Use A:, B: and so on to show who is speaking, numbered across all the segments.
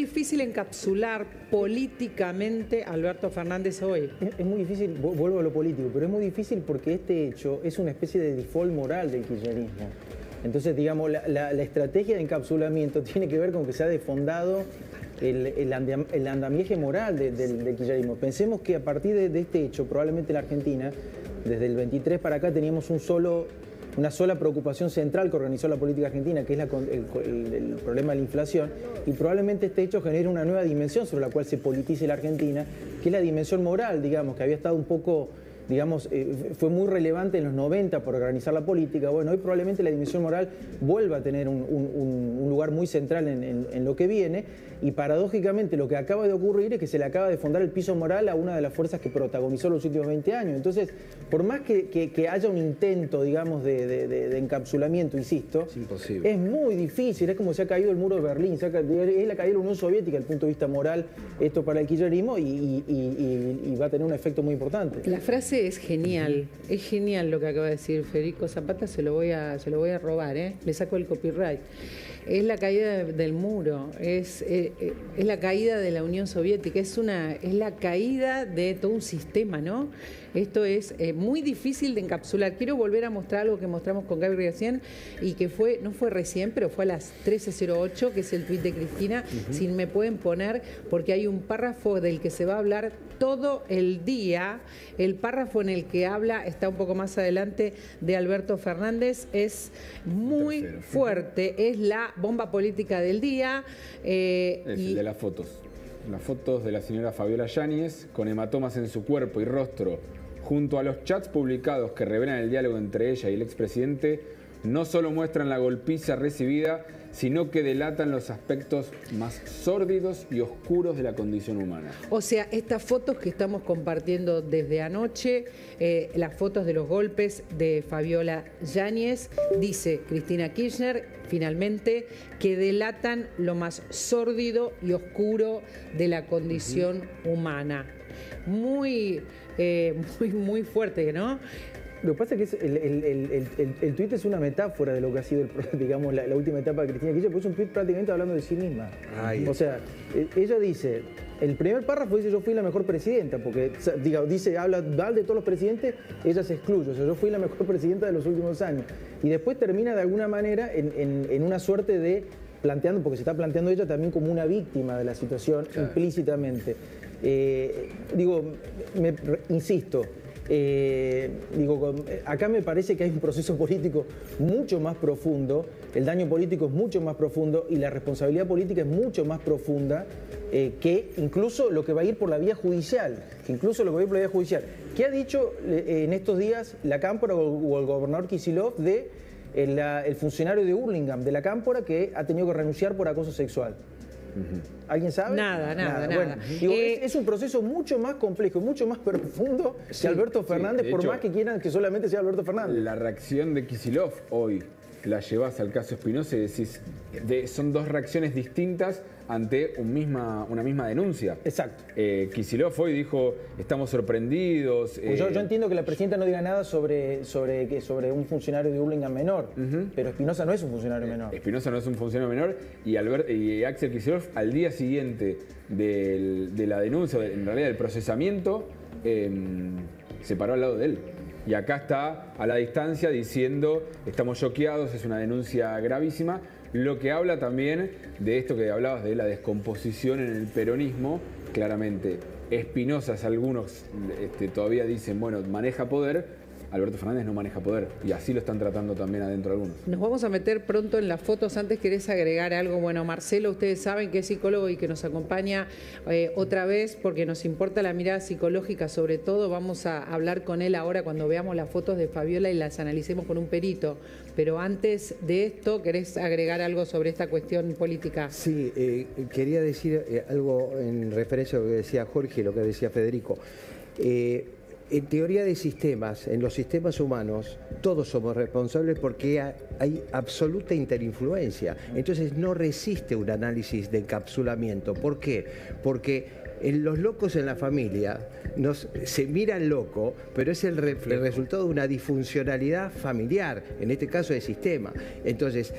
A: difícil encapsular políticamente a Alberto Fernández hoy.
B: Es muy difícil, vuelvo a lo político, pero es muy difícil porque este hecho es una especie de default moral del kirchnerismo. Entonces, digamos, la estrategia de encapsulamiento tiene que ver con que se ha desfondado el andamiaje moral del kirchnerismo. Pensemos que a partir de este hecho, probablemente la Argentina, desde el 23 para acá, teníamos una sola preocupación central que organizó la política argentina, que es el problema de la inflación, y probablemente este hecho genere una nueva dimensión sobre la cual se politice la Argentina, que es la dimensión moral, digamos, que había estado un poco, digamos, fue muy relevante en los 90 por organizar la política. Bueno, hoy probablemente la dimensión moral vuelva a tener un lugar muy central en lo que viene, y paradójicamente lo que acaba de ocurrir es que se le acaba de fundar el piso moral a una de las fuerzas que protagonizó los últimos 20 años. Entonces, por más que haya un intento, digamos, de encapsulamiento, insisto,
C: es imposible.
B: Es muy difícil, es como se ha caído el muro de Berlín, es la caída de la Unión Soviética desde el punto de vista moral, esto para el kirchnerismo, y va a tener un efecto muy importante.
A: La frase es genial lo que acaba de decir Federico Zapata, se lo voy a robar, le saco el copyright. Es la caída del muro, es la caída de la Unión Soviética, es la caída de todo un sistema, ¿no? Esto es muy difícil de encapsular. Quiero volver a mostrar algo que mostramos con Gaby recién y que no fue recién, pero fue a las 13:08, que es el tuit de Cristina. Si me pueden poner, porque hay un párrafo del que se va a hablar todo el día. El párrafo en el que habla, está un poco más adelante, de Alberto Fernández, es muy fuerte, es la bomba política del día.
D: Es el de las fotos. Las fotos de la señora Fabiola Yáñez con hematomas en su cuerpo y rostro, junto a los chats publicados que revelan el diálogo entre ella y el expresidente, no solo muestran la golpiza recibida, sino que delatan los aspectos más sórdidos y oscuros de la condición humana.
A: O sea, estas fotos que estamos compartiendo desde anoche, las fotos de los golpes de Fabiola Yáñez, dice Cristina Kirchner, finalmente, que delatan lo más sórdido y oscuro de la condición humana. Muy fuerte, ¿no?
B: Lo que pasa es que el tuit es una metáfora de lo que ha sido, digamos, la última etapa de Cristina Kirchner, porque es un tuit prácticamente hablando de sí misma. O sea, ella dice, el primer párrafo dice, yo fui la mejor presidenta, porque habla de todos los presidentes, ella se excluye, o sea, yo fui la mejor presidenta de los últimos años. Y después termina de alguna manera en una suerte de planteando, porque se está planteando ella también como una víctima de la situación, implícitamente. Insisto, acá me parece que hay un proceso político mucho más profundo, el daño político es mucho más profundo y la responsabilidad política es mucho más profunda que incluso lo que va a ir por la vía judicial. ¿Qué ha dicho en estos días la Cámpora o el gobernador Kicillof de el funcionario de Hurlingham, de la Cámpora, que ha tenido que renunciar por acoso sexual? ¿Alguien sabe?
A: Nada.
B: Bueno, es un proceso mucho más complejo, mucho más profundo que Alberto Fernández, por más que quieran que solamente sea Alberto Fernández.
D: La reacción de Kicillof hoy, la llevas al caso Espinosa y decís, son dos reacciones distintas ante una misma denuncia.
B: Exacto.
D: Kicillof hoy dijo, estamos sorprendidos.
B: Pues yo entiendo que la presidenta no diga nada sobre un funcionario de Hurlingham menor, pero Espinosa no es un funcionario menor.
D: Espinosa no es un funcionario menor y Axel Kicillof al día siguiente de la denuncia, en realidad del procesamiento, se paró al lado de él. Y acá está a la distancia diciendo, estamos choqueados, es una denuncia gravísima, lo que habla también de esto que hablabas de la descomposición en el peronismo. Claramente, Espinosa, algunos todavía dicen, bueno, maneja poder, Alberto Fernández no maneja poder, y así lo están tratando también adentro algunos.
A: Nos vamos a meter pronto en las fotos. Antes, ¿querés agregar algo? Bueno, Marcelo, ustedes saben que es psicólogo y que nos acompaña otra vez porque nos importa la mirada psicológica sobre todo. Vamos a hablar con él ahora cuando veamos las fotos de Fabiola y las analicemos con un perito. Pero antes de esto, ¿querés agregar algo sobre esta cuestión política?
C: Sí, quería decir algo en referencia a lo que decía Jorge y lo que decía Federico. En teoría de sistemas, en los sistemas humanos, todos somos responsables porque hay absoluta interinfluencia. Entonces no resiste un análisis de encapsulamiento. ¿Por qué? Porque los locos en la familia se miran loco, pero es el resultado de una disfuncionalidad familiar, en este caso de sistema. Entonces,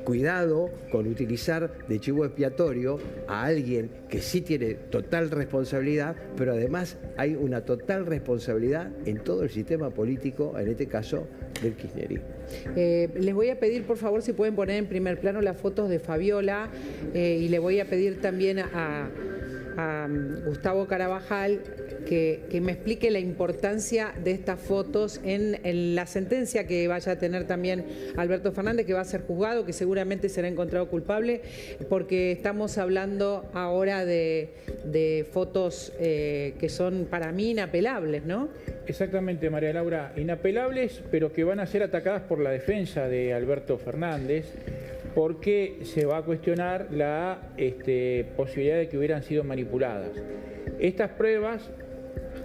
C: cuidado con utilizar de chivo expiatorio a alguien que sí tiene total responsabilidad, pero además hay una total responsabilidad en todo el sistema político, en este caso del kirchnerismo.
A: Les voy a pedir, por favor, si pueden poner en primer plano las fotos de Fabiola, y le voy a pedir también a Gustavo Carabajal que me explique la importancia de estas fotos en la sentencia que vaya a tener también Alberto Fernández, que va a ser juzgado, que seguramente será encontrado culpable, porque estamos hablando ahora de fotos que son para mí inapelables, ¿no?
E: Exactamente, María Laura, inapelables, pero que van a ser atacadas por la defensa de Alberto Fernández, porque se va a cuestionar la posibilidad de que hubieran sido manipuladas. Estas pruebas,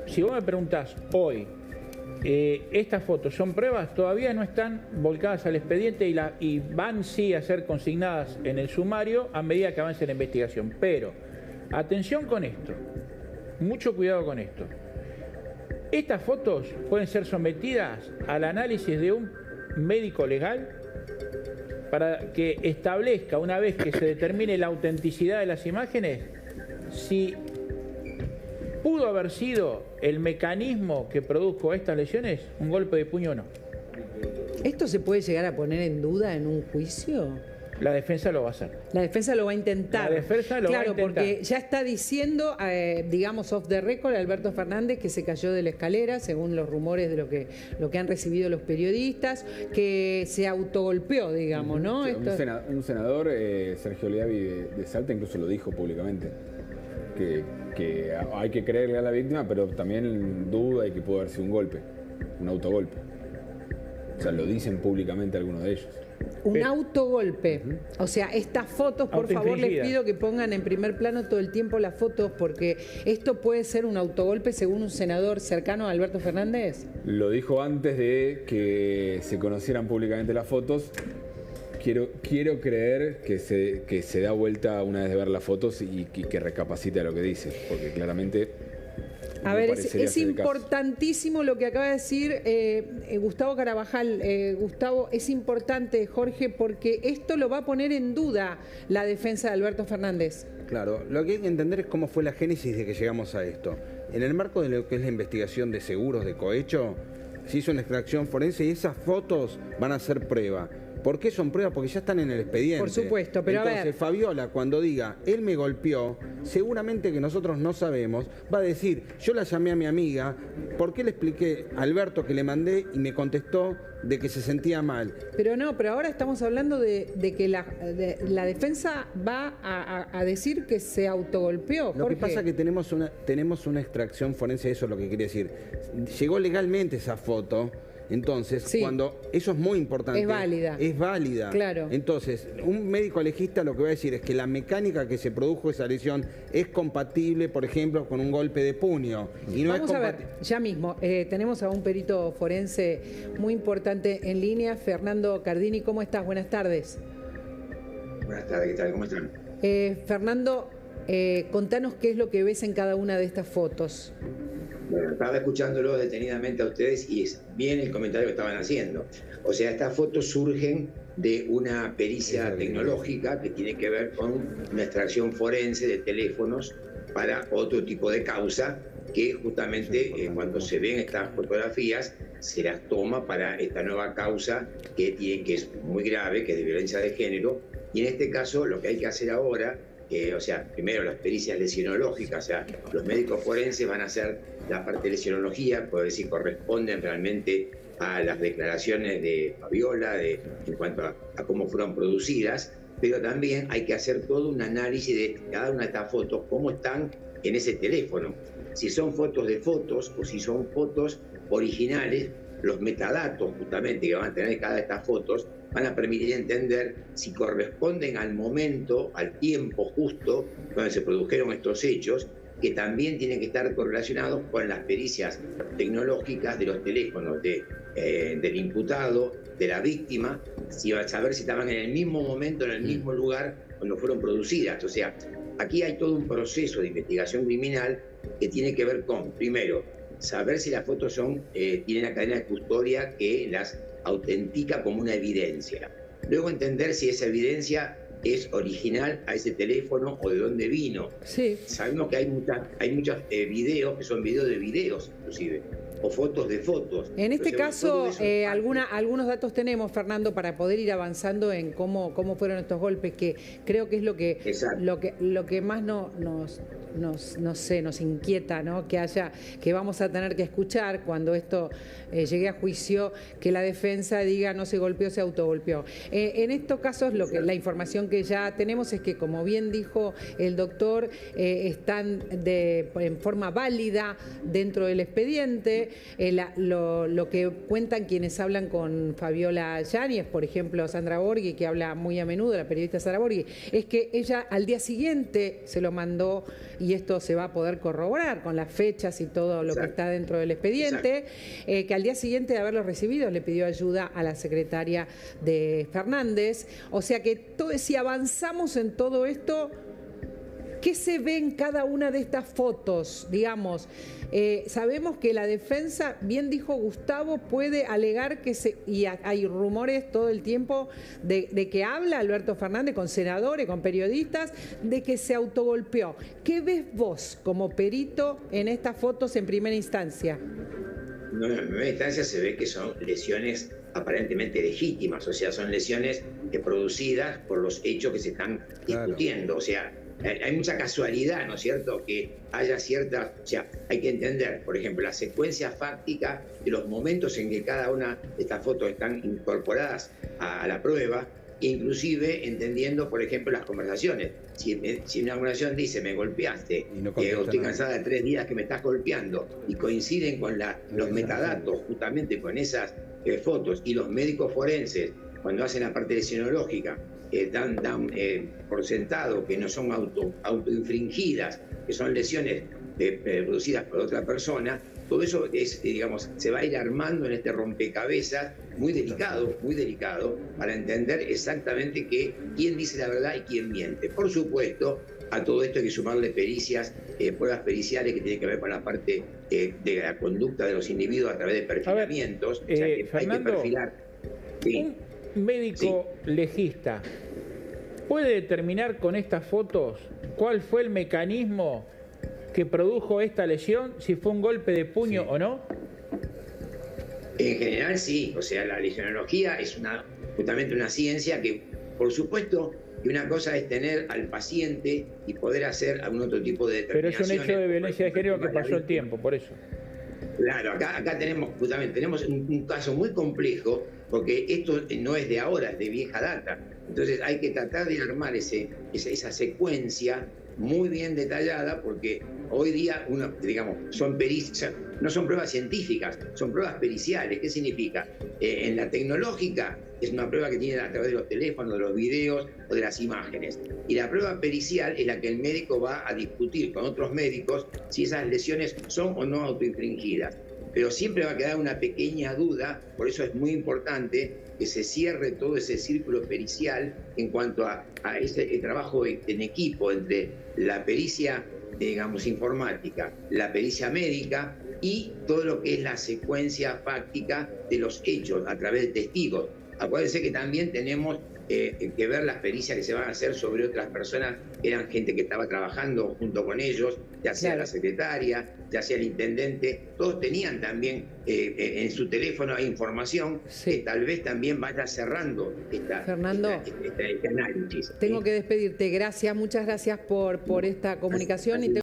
E: si vos me preguntás hoy, estas fotos son pruebas, todavía no están volcadas al expediente y van sí a ser consignadas en el sumario a medida que avance la investigación. Pero, atención con esto, mucho cuidado con esto. Estas fotos pueden ser sometidas al análisis de un médico legal para que establezca, una vez que se determine la autenticidad de las imágenes, si pudo haber sido el mecanismo que produjo estas lesiones un golpe de puño o no.
A: ¿Esto se puede llegar a poner en duda en un juicio?
E: La defensa lo va a hacer.
A: La defensa lo va a intentar.
E: La defensa lo va a intentar.
A: Claro, porque ya está diciendo, digamos, off the record, Alberto Fernández, que se cayó de la escalera, según los rumores de lo que han recibido los periodistas, que se autogolpeó, digamos, ¿no?
D: Sí, un senador, Sergio Leavi de Salta, incluso lo dijo públicamente, que hay que creerle a la víctima, pero también duda de que pudo haber sido un golpe, un autogolpe. O sea, lo dicen públicamente algunos de ellos.
A: Un autogolpe. O sea, estas fotos, por favor, les pido que pongan en primer plano todo el tiempo las fotos, porque esto puede ser un autogolpe según un senador cercano a Alberto Fernández.
D: Lo dijo antes de que se conocieran públicamente las fotos. Quiero creer que se da vuelta una vez de ver las fotos y que recapacite a lo que dice, porque claramente...
A: A ver, es importantísimo lo que acaba de decir Gustavo Carabajal. Gustavo, es importante, Jorge, porque esto lo va a poner en duda la defensa de Alberto Fernández.
F: Claro, lo que hay que entender es cómo fue la génesis de que llegamos a esto. En el marco de lo que es la investigación de seguros de cohecho, se hizo una extracción forense y esas fotos van a ser prueba. ¿Por qué son pruebas? Porque ya están en el expediente.
A: Por supuesto, pero
F: entonces,
A: a ver...
F: Fabiola, cuando diga, él me golpeó, seguramente que nosotros no sabemos, va a decir, yo la llamé a mi amiga, ¿por qué le expliqué a Alberto que le mandé y me contestó de que se sentía mal?
A: Pero ahora estamos hablando de que la defensa va a decir que se autogolpeó, Jorge.
F: Lo que pasa es que tenemos una extracción forense, eso es lo que quería decir. Llegó legalmente esa foto. Entonces, sí, cuando eso es muy importante.
A: Es válida.
F: Es válida.
A: Claro.
F: Entonces, un médico legista lo que va a decir es que la mecánica que se produjo esa lesión es compatible, por ejemplo, con un golpe de puño. Y no
A: Vamos a ver, ya mismo, tenemos a un perito forense muy importante en línea, Fernando Cardini. ¿Cómo estás? Buenas tardes.
G: Buenas tardes, ¿qué tal? ¿Cómo están?
A: Fernando, contanos qué es lo que ves en cada una de estas fotos.
G: Bueno, estaba escuchándolo detenidamente a ustedes y es bien el comentario que estaban haciendo. O sea, estas fotos surgen de una pericia tecnológica que tiene que ver con una extracción forense de teléfonos para otro tipo de causa que justamente cuando se ven estas fotografías se las toma para esta nueva causa que es muy grave, que es de violencia de género. Y en este caso lo que hay que hacer ahora, o sea, primero las pericias lesionológicas, o sea, los médicos forenses van a hacer la parte de lesionología, por decir, corresponden realmente a las declaraciones de Fabiola en cuanto a cómo fueron producidas, pero también hay que hacer todo un análisis de cada una de estas fotos, cómo están en ese teléfono, si son fotos de fotos o si son fotos originales. Los metadatos justamente que van a tener cada de estas fotos van a permitir entender si corresponden al momento, al tiempo justo donde se produjeron estos hechos, que también tienen que estar correlacionados con las pericias tecnológicas de los teléfonos del imputado, de la víctima, si va a saber si estaban en el mismo momento, en el mismo lugar cuando fueron producidas. O sea, aquí hay todo un proceso de investigación criminal que tiene que ver con, primero, saber si las fotos tienen una cadena de custodia que las autentica como una evidencia. luego entender si esa evidencia es original a ese teléfono o de dónde vino.
A: Sí.
G: Sabemos que hay muchos videos que son videos de videos, inclusive, o fotos de fotos.
A: En este caso,
G: algunos
A: algunos datos tenemos, Fernando, para poder ir avanzando en cómo fueron estos golpes, que creo que es lo que más nos inquieta, ¿no? Que vamos a tener que escuchar cuando esto llegue a juicio, que la defensa diga no se golpeó, se autogolpeó. En estos casos, la información que ya tenemos es que, como bien dijo el doctor, están en forma válida dentro del expediente. Lo que cuentan quienes hablan con Fabiola Yáñez, por ejemplo, Sandra Borghi, que habla muy a menudo, la periodista Sandra Borghi, es que ella al día siguiente se lo mandó, y esto se va a poder corroborar con las fechas y todo lo que está dentro del expediente, que al día siguiente de haberlo recibido le pidió ayuda a la secretaria de Fernández. O sea que si avanzamos en todo esto, ¿qué se ve en cada una de estas fotos? Digamos, sabemos que la defensa, bien dijo Gustavo, puede alegar y hay rumores todo el tiempo de que habla Alberto Fernández con senadores, con periodistas, de que se autogolpeó. ¿Qué ves vos como perito en estas fotos en primera instancia?
G: No, en primera instancia se ve que son lesiones aparentemente legítimas, o sea, son lesiones producidas por los hechos que se están discutiendo, o sea, hay mucha casualidad, ¿no es cierto?, que haya ciertas, o sea, hay que entender, por ejemplo, la secuencia fáctica de los momentos en que cada una de estas fotos están incorporadas a la prueba, inclusive entendiendo, por ejemplo, las conversaciones. Si una conversación dice, me golpeaste, o estoy cansada de 3 días que me estás golpeando, y coinciden con los metadatos justamente con esas fotos, y los médicos forenses, cuando hacen la parte lesionológica, dan por sentado que no son autoinfringidas, que son lesiones producidas por otra persona, todo eso se va a ir armando en este rompecabezas muy delicado, para entender exactamente quién dice la verdad y quién miente. Por supuesto, a todo esto hay que sumarle pericias, pruebas periciales que tienen que ver con la parte de la conducta de los individuos a través de perfilamientos. O sea, que Fernando, hay que perfilar. Sí.
E: Un médico legista puede determinar con estas fotos cuál fue el mecanismo que produjo esta lesión, si fue un golpe de puño o no.
G: En general sí, o sea, la lesionología es justamente una ciencia que, por supuesto, que una cosa es tener al paciente y poder hacer algún otro tipo de determinaciones.
E: Pero es un hecho de violencia de género que pasó el tiempo, por eso.
G: Claro, acá tenemos un caso muy complejo, porque esto no es de ahora, es de vieja data. Entonces hay que tratar de armar esa secuencia muy bien detallada, porque hoy día son pericias, no son pruebas científicas, son pruebas periciales. ¿Qué significa? En la tecnológica es una prueba que tiene a través de los teléfonos, de los videos o de las imágenes. Y la prueba pericial es la que el médico va a discutir con otros médicos si esas lesiones son o no autoinfringidas. Pero siempre va a quedar una pequeña duda, por eso es muy importante que se cierre todo ese círculo pericial en cuanto a ese trabajo en equipo entre la pericia, informática, la pericia médica y todo lo que es la secuencia fáctica de los hechos a través de testigos. Acuérdense que también tenemos que ver las pericias que se van a hacer sobre otras personas, eran gente que estaba trabajando junto con ellos, ya sea la secretaria, ya sea el intendente, todos tenían también en su teléfono información que tal vez también vaya cerrando este análisis.
A: Tengo que despedirte, muchas gracias por esta comunicación.